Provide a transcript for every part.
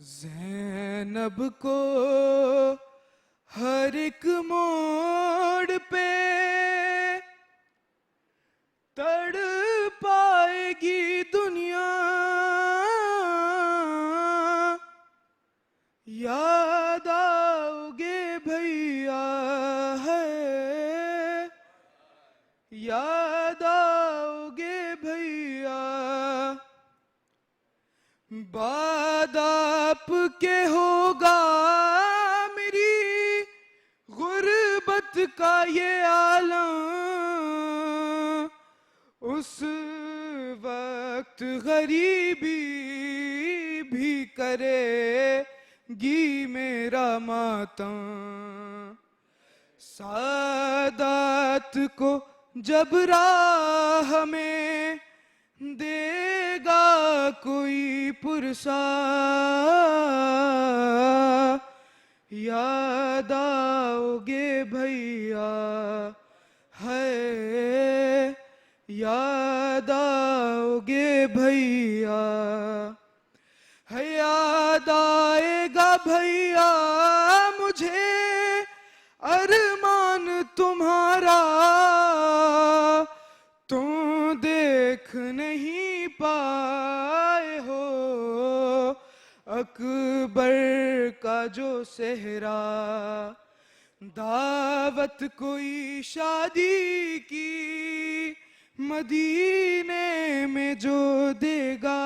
زینب کو ہر ایک موڑ پہ تڑ پائے گی دنیا، یاد آؤ گے بھیا ہے، یاد آؤ گے بھیا، بعد آپ کے ہوگا میری غربت کا یہ عالم، اس وقت غریبی بھی کرے گی میرا ماتم، سادات کو جب راہ میں دے گا کوئی پرسا، یاد آؤ گے بھیا ہے، یاد آؤ گے بھیا ہے، یاد آئے گا بھیا مجھے ارمان تمہارا، تم دیکھ نہیں پائے ہو اکبر کا جو صحرا، دعوت کوئی شادی کی مدینے میں جو دے گا،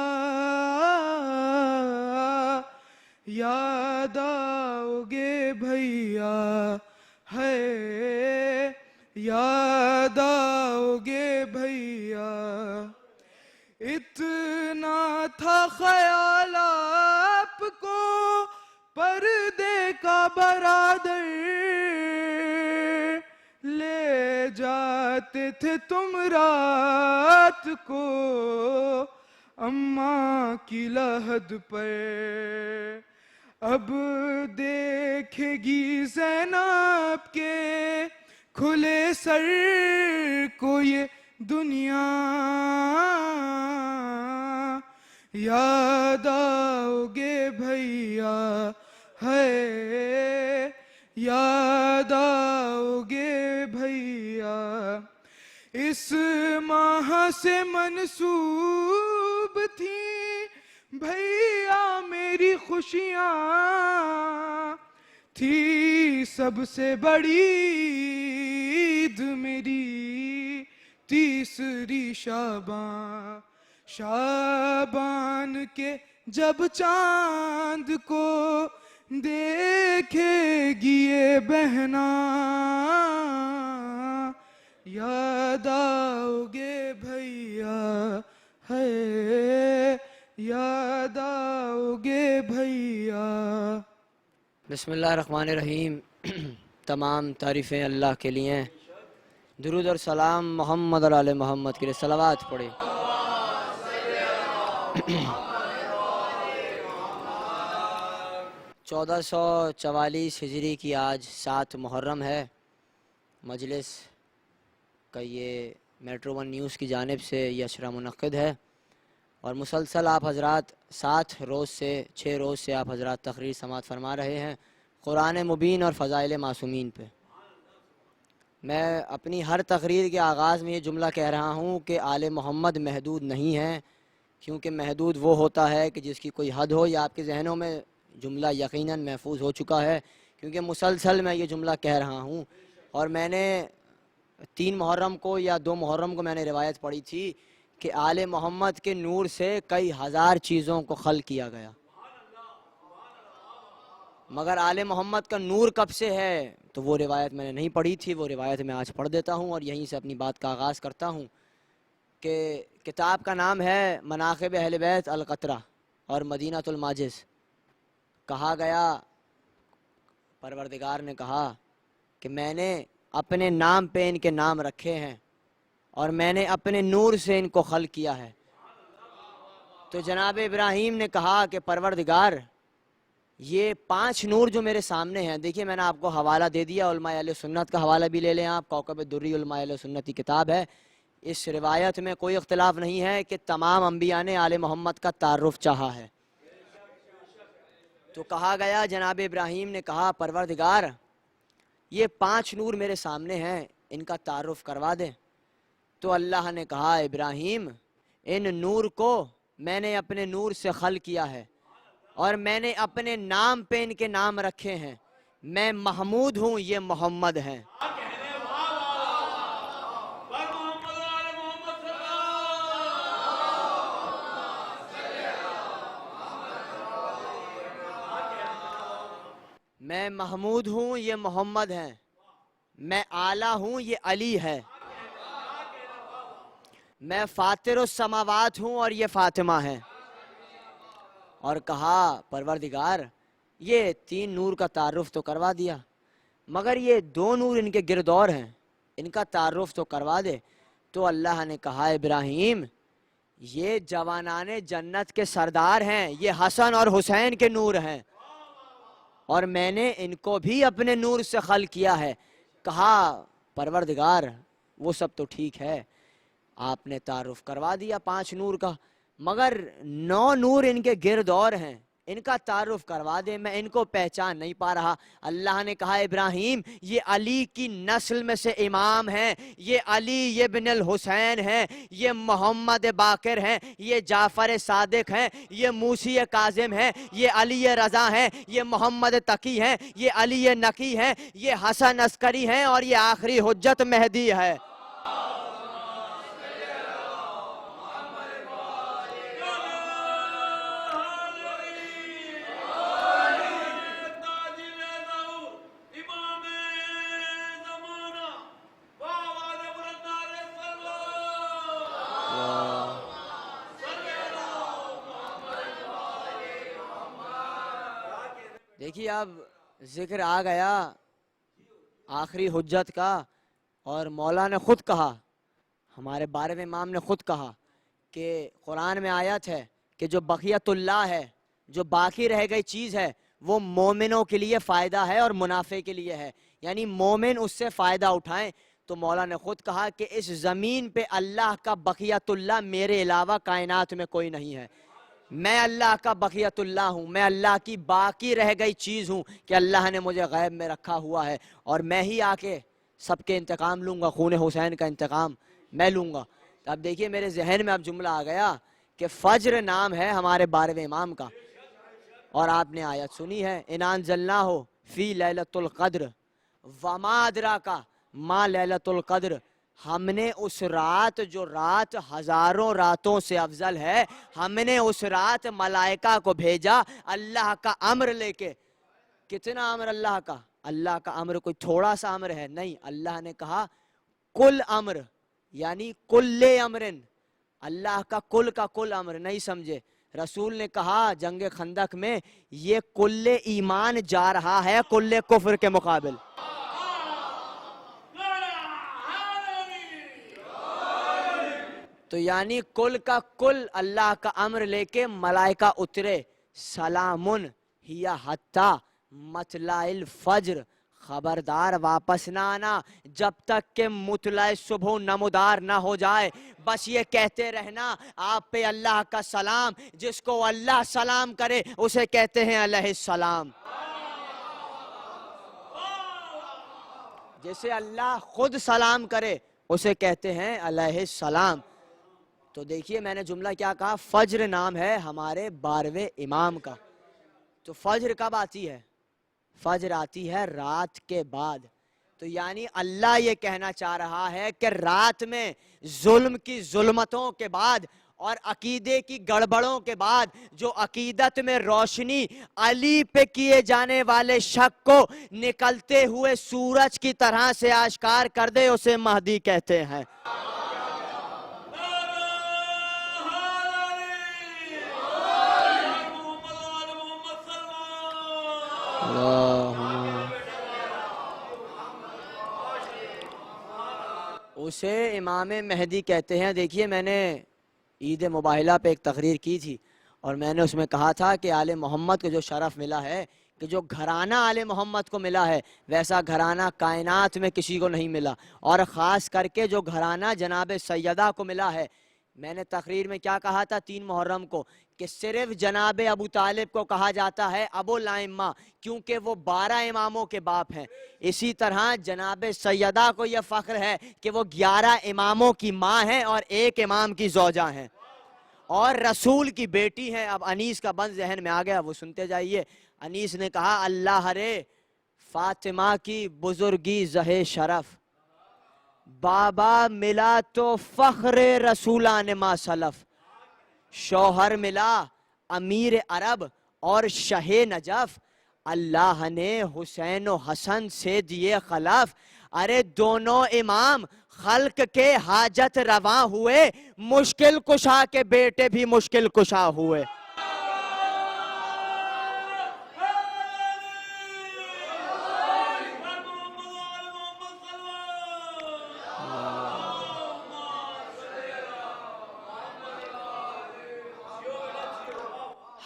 یاد آؤ گے بھیا ہے، یاد آؤ گے بھیا، اتنا تھا خیال آپ کو پردے کا برادر، لے جاتے تھے تم رات کو اماں کی لحد پر، اب دیکھے گی زینب کے کھلے سر کو یہ دنیا، یاد آؤ گے بھیا ہے، یاد آؤ گے بھیا، اس ماہ سے منسوب تھی بھیا میری خوشیاں، تھی سب سے بڑی عید میری تیسری شعبان، شعبان کے جب چاند کو دیکھے گی یہ بہنا، یاد آؤ گے بھیا ہے، یاد آؤ گے بھیا۔ بسم اللہ الرحمن الرحیم۔ تمام تعریفیں اللہ کے لیے ہیں، درود اور سلام محمد اور آل محمد کے لیے، صلوات پڑھیں۔ 1444 ہجری کی آج 7 محرم ہے۔ مجلس کا یہ میٹرو ون نیوز کی جانب سے یہ اشرہ منعقد ہے، اور مسلسل آپ حضرات 6 روز سے آپ حضرات تقریر سماعت فرما رہے ہیں قرآن مبین اور فضائل معصومین پہ۔ میں اپنی ہر تقریر کے آغاز میں یہ جملہ کہہ رہا ہوں کہ آل محمد محدود نہیں ہیں، کیونکہ محدود وہ ہوتا ہے کہ جس کی کوئی حد ہو۔ یا آپ کے ذہنوں میں جملہ یقیناً محفوظ ہو چکا ہے، کیونکہ مسلسل میں یہ جملہ کہہ رہا ہوں، اور میں نے 3 محرم کو یا 2 محرم کو میں نے روایت پڑھی تھی کہ آل محمد کے نور سے کئی ہزار چیزوں کو خلق کیا گیا، مگر آل محمد کا نور کب سے ہے تو وہ روایت میں نے نہیں پڑھی تھی، وہ روایت میں آج پڑھ دیتا ہوں، اور یہیں سے اپنی بات کا آغاز کرتا ہوں کہ کتاب کا نام ہے مناقب اہل بیت القطرہ اور مدینۃ الماجز۔ کہا گیا، پروردگار نے کہا کہ میں نے اپنے نام پہ ان کے نام رکھے ہیں اور میں نے اپنے نور سے ان کو خلق کیا ہے۔ تو جناب ابراہیم نے کہا کہ پروردگار یہ 5 نور جو میرے سامنے ہیں، دیکھیے میں نے آپ کو حوالہ دے دیا، علماء اہل سنت کا حوالہ بھی لے لیں آپ، کوکب دری علماء اہل سنت کی کتاب ہے۔ اس روایت میں کوئی اختلاف نہیں ہے کہ تمام انبیاء نے آل محمد کا تعارف چاہا ہے۔ تو کہا گیا جناب ابراہیم نے کہا پروردگار یہ 5 نور میرے سامنے ہیں، ان کا تعارف کروا دیں۔ تو اللہ نے کہا ابراہیم ان نور کو میں نے اپنے نور سے خلق کیا ہے اور میں نے اپنے نام پہ ان کے نام رکھے ہیں، میں محمود ہوں، یہ محمد ہیں۔ میں محمود ہوں، یہ محمد ہیں، میں اعلیٰ ہوں، یہ علی ہے، میں فاطر السماوات ہوں اور یہ فاطمہ ہے۔ اور کہا پروردگار یہ 3 نور کا تعارف تو کروا دیا، مگر یہ 2 نور ان کے گردور ہیں، ان کا تعارف تو کروا دے۔ تو اللہ نے کہا ابراہیم یہ جوانان جنت کے سردار ہیں، یہ حسن اور حسین کے نور ہیں، اور میں نے ان کو بھی اپنے نور سے خلق کیا ہے۔ کہا پروردگار وہ سب تو ٹھیک ہے، آپ نے تعارف کروا دیا 5 نور کا، مگر 9 نور ان کے گرد اور ہیں، ان کا تعارف کروا دے، میں ان کو پہچان نہیں پا رہا۔ اللہ نے کہا ابراہیم یہ علی کی نسل میں سے امام ہیں، یہ علی ابن الحسین ہیں، یہ محمد باقر ہیں، یہ جعفر صادق ہیں، یہ موسی کاظم ہیں، یہ علی رضا ہیں، یہ محمد تقی ہیں، یہ علی نقی ہیں، یہ حسن عسکری ہیں، اور یہ آخری حجت مہدی ہے۔ دیکھیے اب ذکر آ گیا آخری حجت کا، اور مولا نے خود کہا، ہمارے 12ویں امام نے خود کہا کہ قرآن میں آیت ہے کہ جو بقیت اللہ ہے، جو باقی رہ گئی چیز ہے، وہ مومنوں کے لیے فائدہ ہے اور منافع کے لیے ہے، یعنی مومن اس سے فائدہ اٹھائیں۔ تو مولا نے خود کہا کہ اس زمین پہ اللہ کا بقیت اللہ میرے علاوہ کائنات میں کوئی نہیں ہے، میں اللہ کا بقیت اللہ ہوں، میں اللہ کی باقی رہ گئی چیز ہوں کہ اللہ نے مجھے غیب میں رکھا ہوا ہے، اور میں ہی آ کے سب کے انتقام لوں گا، خون حسین کا انتقام میں لوں گا۔ تو اب دیکھیے میرے ذہن میں اب جملہ آ گیا کہ فجر نام ہے ہمارے 12ویں امام کا، اور آپ نے آیت سنی ہے اِنَا أَنزَلْنَاهُ فِي لَيْلَةُ الْقَدْرِ وَمَا أَدْرَاكَ مَا لَيْلَةُ الْقَدْرِ، ہم نے اس رات جو رات ہزاروں راتوں سے افضل ہے، ہم نے اس رات ملائکہ کو بھیجا اللہ کا امر لے کے۔ کتنا امر اللہ کا؟ اللہ کا امر کوئی تھوڑا سا امر ہے؟ نہیں، اللہ نے کہا کل امر، یعنی کل امرن، اللہ کا کل امر، نہیں سمجھے؟ رسول نے کہا جنگ خندق میں یہ کل ایمان جا رہا ہے کل کفر کے مقابل۔ تو یعنی کل کا کل اللہ کا امر لے کے ملائکہ اترے، سلامن ہی حتی مطلع الفجر، خبردار واپس نہ آنا جب تک کہ مطلع صبح نمودار نہ ہو جائے، بس یہ کہتے رہنا آپ پہ اللہ کا سلام، جس کو اللہ سلام کرے اسے کہتے ہیں علیہ السلام، جسے اللہ خود سلام کرے اسے کہتے ہیں علیہ السلام۔ تو دیکھیے میں نے جملہ کیا کہا، فجر نام ہے ہمارے 12ویں امام کا۔ تو فجر کب آتی ہے؟ فجر آتی ہے رات کے بعد۔ تو یعنی اللہ یہ کہنا چاہ رہا ہے کہ رات میں ظلم کی ظلمتوں کے بعد اور عقیدے کی گڑبڑوں کے بعد جو عقیدت میں روشنی علی پہ کیے جانے والے شک کو نکلتے ہوئے سورج کی طرح سے آشکار کر دے، اسے مہدی کہتے ہیں۔ اسے امام مہدی کہتے ہیں۔ دیکھیے میں نے عید مباہلہ پہ ایک تقریر کی تھی، اور میں نے اس میں کہا تھا کہ آل محمد کو جو شرف ملا ہے، کہ جو گھرانہ آل محمد کو ملا ہے ویسا گھرانہ کائنات میں کسی کو نہیں ملا، اور خاص کر کے جو گھرانہ جناب سیدہ کو ملا ہے، میں نے تقریر میں کیا کہا تھا 3 محرم کو کہ صرف جناب ابو طالب کو کہا جاتا ہے ابو الائمہ کیونکہ وہ 12 اماموں کے باپ ہیں. اسی طرح جناب سیدہ کو یہ فخر ہے کہ وہ 11 اماموں کی ماں ہیں اور 1 امام کی زوجہ ہیں اور رسول کی بیٹی ہیں. اب انیس کا بند ذہن میں آ گیا, وہ سنتے جائیے. انیس نے کہا اللہ رے فاطمہ کی بزرگی زہ شرف, بابا ملا تو فخر رسولان ما سلف, شوہر ملا امیر عرب اور شہ نجف, اللہ نے حسین و حسن سے دیے خلف. ارے دونوں امام خلق کے حاجت رواں ہوئے, مشکل کشا کے بیٹے بھی مشکل کشا ہوئے.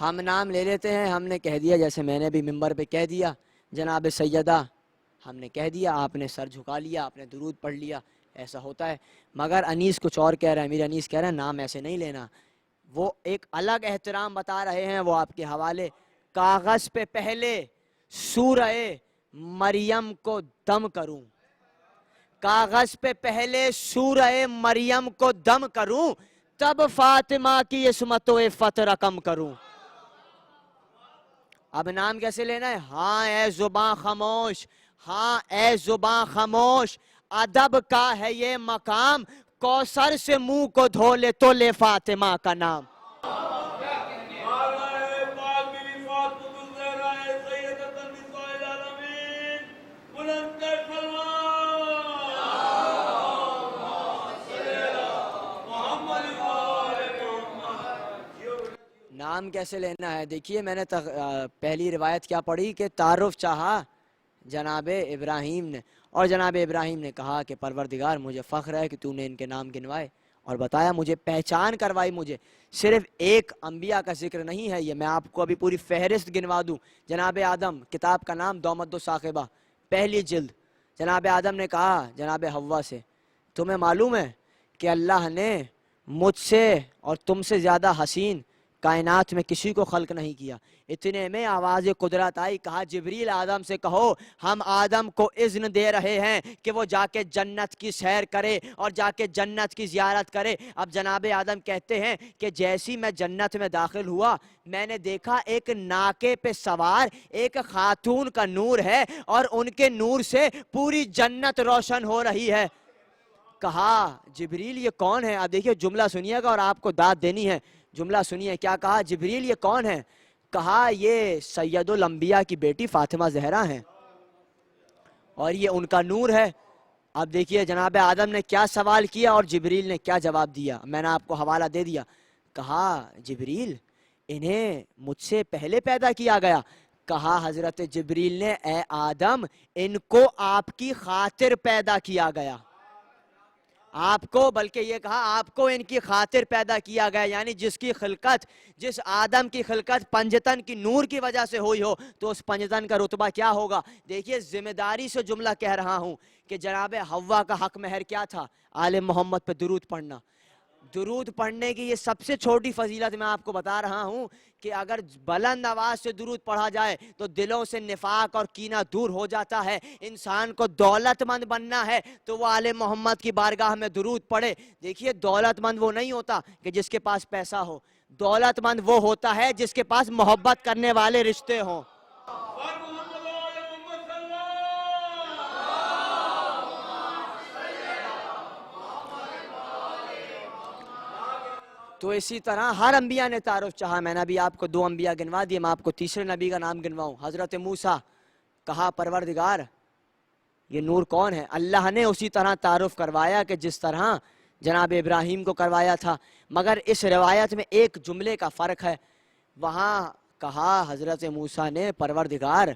ہم نام لے لیتے ہیں, ہم نے کہہ دیا جیسے میں نے بھی ممبر پہ کہہ دیا جناب سیدہ, ہم نے کہہ دیا, آپ نے سر جھکا لیا, آپ نے درود پڑھ لیا, ایسا ہوتا ہے. مگر انیس کچھ اور کہہ رہا ہے, میرے انیس کہہ رہا ہے نام ایسے نہیں لینا. وہ ایک الگ احترام بتا رہے ہیں, وہ آپ کے حوالے. کاغذ پہ پہلے سورہ مریم کو دم کروں, کاغذ پہ پہلے سورہ مریم کو دم کروں, تب فاطمہ کی عصمت و عفت رقم کروں. اب نام کیسے لینا ہے؟ ہاں اے زباں خاموش, ہاں اے زباں خاموش, ادب کا ہے یہ مقام, کوثر سے منہ کو دھو لے تو لے فاطمہ کا نام. نام کیسے لینا ہے؟ دیکھیے میں نے پہلی روایت کیا پڑھی کہ تعارف چاہا جناب ابراہیم نے, اور جناب ابراہیم نے کہا کہ پروردگار مجھے فخر ہے کہ تو نے ان کے نام گنوائے اور بتایا, مجھے پہچان کروائی. مجھے صرف ایک انبیاء کا ذکر نہیں ہے یہ, میں آپ کو ابھی پوری فہرست گنوا دوں. جناب آدم, کتاب کا نام دومد و ثاقبہ, پہلی جلد. جناب آدم نے کہا جناب حوا سے, تمہیں معلوم ہے کہ اللہ نے مجھ سے اور تم سے زیادہ حسین کائنات میں کسی کو خلق نہیں کیا. اتنے میں آواز قدرت آئی, کہا جبریل آدم سے کہو ہم آدم کو اذن دے رہے ہیں کہ وہ جا کے جنت کی سیر کرے اور جا کے جنت کی زیارت کرے. اب جناب آدم کہتے ہیں کہ جیسی میں جنت میں داخل ہوا, میں نے دیکھا ایک ناکے پہ سوار ایک خاتون کا نور ہے اور ان کے نور سے پوری جنت روشن ہو رہی ہے. کہا جبریل یہ کون ہے؟ اب دیکھیے جملہ سنیے گا اور آپ کو داد دینی ہے. جملہ سنیے, کیا کہا جبریل یہ کون ہے؟ کہا یہ سید الانبیاء کی بیٹی فاطمہ زہرا ہیں اور یہ ان کا نور ہے. اب دیکھیے جناب آدم نے کیا سوال کیا اور جبریل نے کیا جواب دیا, میں نے آپ کو حوالہ دے دیا. کہا جبریل انہیں مجھ سے پہلے پیدا کیا گیا. کہا حضرت جبریل نے اے آدم ان کو آپ کی خاطر پیدا کیا گیا, آپ کو, بلکہ یہ کہا آپ کو ان کی خاطر پیدا کیا گیا, یعنی جس کی خلقت, جس آدم کی خلقت پنجتن کی نور کی وجہ سے ہوئی ہو تو اس پنجتن کا رتبہ کیا ہوگا. دیکھیے ذمہ داری سے جملہ کہہ رہا ہوں کہ جناب حوا کا حق مہر کیا تھا؟ آل محمد پہ درود پڑھنا. درود پڑھنے کی یہ سب سے چھوٹی فضیلت میں آپ کو بتا رہا ہوں کہ اگر بلند آواز سے درود پڑھا جائے تو دلوں سے نفاق اور کینہ دور ہو جاتا ہے. انسان کو دولت مند بننا ہے تو وہ آل محمد کی بارگاہ میں درود پڑھے. دیکھیے دولت مند وہ نہیں ہوتا کہ جس کے پاس پیسہ ہو, دولت مند وہ ہوتا ہے جس کے پاس محبت کرنے والے رشتے ہوں. تو اسی طرح ہر انبیاء نے تعارف چاہا. میں نے ابھی آپ کو 2 انبیاء گنوا دیے, میں آپ کو تیسرے نبی کا نام گنواؤں. حضرت موسیٰ, کہا پروردگار یہ نور کون ہے؟ اللہ نے اسی طرح تعارف کروایا کہ جس طرح جناب ابراہیم کو کروایا تھا, مگر اس روایت میں ایک جملے کا فرق ہے. وہاں کہا حضرت موسیٰ نے پروردگار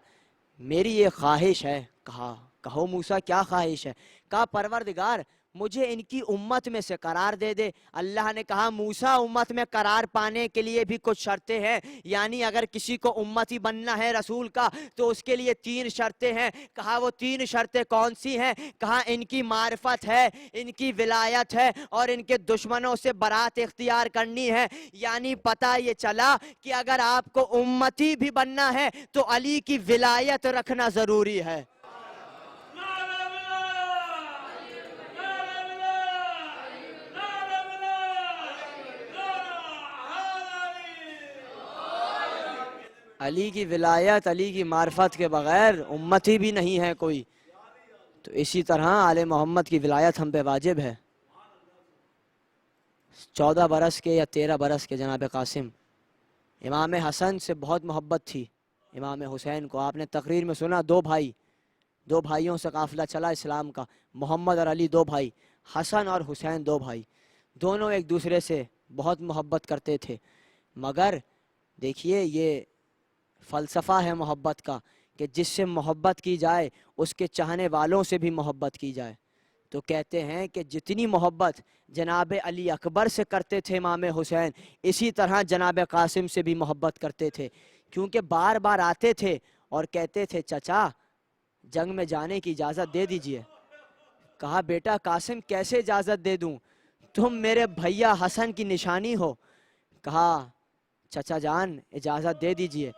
میری یہ خواہش ہے. کہا کہو موسیٰ کیا خواہش ہے؟ کہا پروردگار مجھے ان کی امت میں سے قرار دے دے۔ اللہ نے کہا موسیٰ امت میں قرار پانے کے لیے بھی کچھ شرطیں ہیں، یعنی اگر کسی کو امتی بننا ہے رسول کا تو اس کے لیے 3 شرطیں ہیں۔ کہا وہ 3 شرطیں کون سی ہیں؟ کہا ان کی معرفت ہے، ان کی ولایت ہے، اور ان کے دشمنوں سے برات اختیار کرنی ہے۔ یعنی پتہ یہ چلا کہ اگر آپ کو امتی بھی بننا ہے تو علی کی ولایت رکھنا ضروری ہے۔ علی کی ولایت، علی کی معرفت کے بغیر امتی بھی نہیں ہے کوئی۔ تو اسی طرح آل محمد کی ولایت ہم پہ واجب ہے۔ 14 برس کے یا 13 برس کے جناب قاسم، امام حسن سے بہت محبت تھی۔ امام حسین کو آپ نے تقریر میں سنا، 2 بھائیوں سے قافلہ چلا اسلام کا، محمد اور علی 2 بھائی، حسن اور حسین 2 بھائی، دونوں ایک دوسرے سے بہت محبت کرتے تھے۔ مگر دیکھیے یہ فلسفہ ہے محبت کا کہ جس سے محبت کی جائے اس کے چاہنے والوں سے بھی محبت کی جائے۔ تو کہتے ہیں کہ جتنی محبت جناب علی اکبر سے کرتے تھے امام حسین، اسی طرح جناب قاسم سے بھی محبت کرتے تھے، کیونکہ بار بار آتے تھے اور کہتے تھے چچا جنگ میں جانے کی اجازت دے دیجئے۔ کہا بیٹا قاسم کیسے اجازت دے دوں، تم میرے بھیا حسن کی نشانی ہو۔ کہا چچا جان اجازت دے دیجئے۔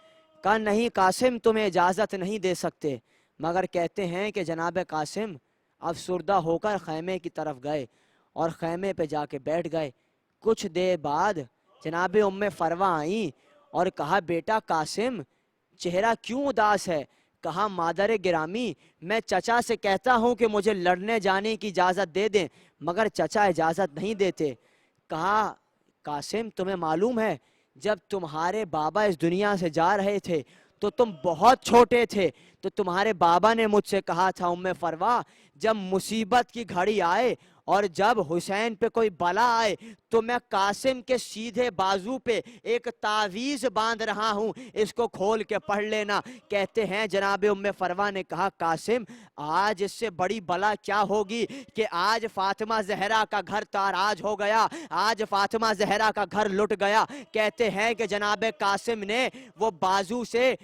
کہا نہیں قاسم تمہیں اجازت نہیں دے سکتے، مگر کہتے ہیں کہ جناب قاسم افسردہ ہو کر خیمے کی طرف گئے اور خیمے پہ جا کے بیٹھ گئے۔ کچھ دیر بعد جناب ام فروہ آئیں اور کہا بیٹا قاسم چہرہ کیوں اداس ہے؟ کہا مادر گرامی میں چچا سے کہتا ہوں کہ مجھے لڑنے جانے کی اجازت دے دیں مگر چچا اجازت نہیں دیتے۔ کہا قاسم تمہیں معلوم ہے جب تمہارے بابا اس دنیا سے جا رہے تھے تو تم بہت چھوٹے تھے، تو تمہارے بابا نے مجھ سے کہا تھا ام فروہ جب مصیبت کی گھڑی آئے اور جب حسین پہ کوئی بلا آئے تو میں قاسم کے سیدھے بازو پہ ایک تعویذ باندھ رہا ہوں، اس کو کھول کے پڑھ لینا۔ کہتے ہیں جناب ام فروہ نے کہا قاسم آج اس سے بڑی بلا کیا ہوگی کہ آج فاطمہ زہرا کا گھر تاراج ہو گیا، آج فاطمہ زہرا کا گھر لٹ گیا۔ کہتے ہیں کہ جناب قاسم نے وہ بازو سے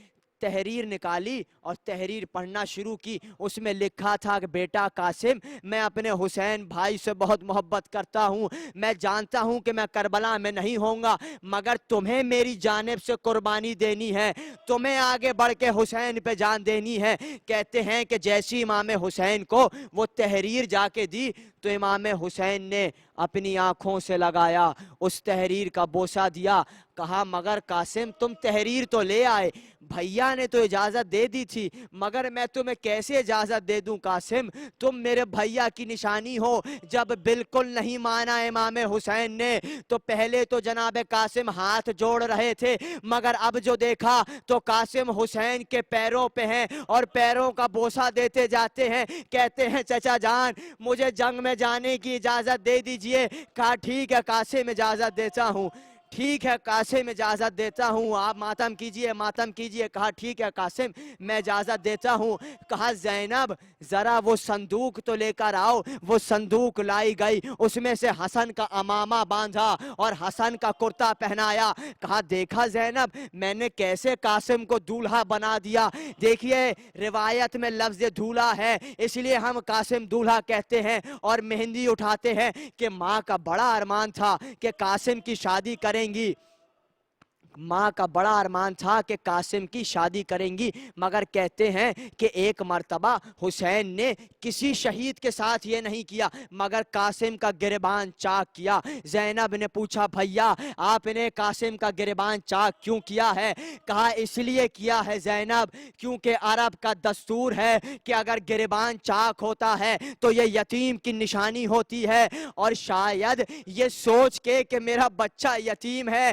تحریر نکالی اور تحریر پڑھنا شروع کی۔ اس میں لکھا تھا کہ بیٹا قاسم میں اپنے حسین بھائی سے بہت محبت کرتا ہوں، میں جانتا ہوں کہ میں کربلا میں نہیں ہوں گا مگر تمہیں میری جانب سے قربانی دینی ہے، تمہیں آگے بڑھ کے حسین پہ جان دینی ہے۔ کہتے ہیں کہ جیسی امام حسین کو وہ تحریر جا کے دی تو امام حسین نے اپنی آنکھوں سے لگایا، اس تحریر کا بوسہ دیا۔ کہا مگر قاسم تم تحریر تو لے آئے، بھیا نے تو اجازت دے دی تھی مگر میں تمہیں کیسے اجازت دے دوں قاسم، تم میرے بھیا کی نشانی ہو۔ جب بالکل نہیں مانا امام حسین نے تو پہلے تو جناب قاسم ہاتھ جوڑ رہے تھے مگر اب جو دیکھا تو قاسم حسین کے پیروں پہ ہیں اور پیروں کا بوسہ دیتے جاتے ہیں۔ کہتے ہیں چچا جان مجھے جنگ میں جانے کی اجازت دے دیجئے۔ کہا ٹھیک ہے قاسم اجازت دیتا ہوں، ٹھیک ہے قاسم اجازت دیتا ہوں، آپ ماتم کیجئے ماتم کیجئے۔ کہا ٹھیک ہے قاسم میں اجازت دیتا ہوں۔ کہا زینب ذرا وہ صندوق تو لے کر آؤ۔ وہ صندوق لائی گئی، اس میں سے حسن کا امامہ باندھا اور حسن کا کرتا پہنایا۔ کہا دیکھا زینب میں نے کیسے قاسم کو دولہا بنا دیا۔ دیکھیے روایت میں لفظ دولہا ہے اس لیے ہم قاسم دولہا کہتے ہیں اور مہندی اٹھاتے ہیں کہ ماں کا بڑا ارمان تھا کہ قاسم کی شادی کریں گی، ماں کا بڑا ارمان تھا کہ قاسم کی شادی کریں گی مگر کہتے ہیں کہ ایک مرتبہ حسین نے کسی شہید کے ساتھ یہ نہیں کیا مگر قاسم کا گریبان چاک کیا۔ زینب نے پوچھا بھیا آپ نے قاسم کا گریبان چاک کیوں کیا ہے؟ کہا اس لیے کیا ہے زینب کیونکہ عرب کا دستور ہے کہ اگر گریبان چاک ہوتا ہے تو یہ یتیم کی نشانی ہوتی ہے، اور شاید یہ سوچ کے کہ میرا بچہ یتیم ہے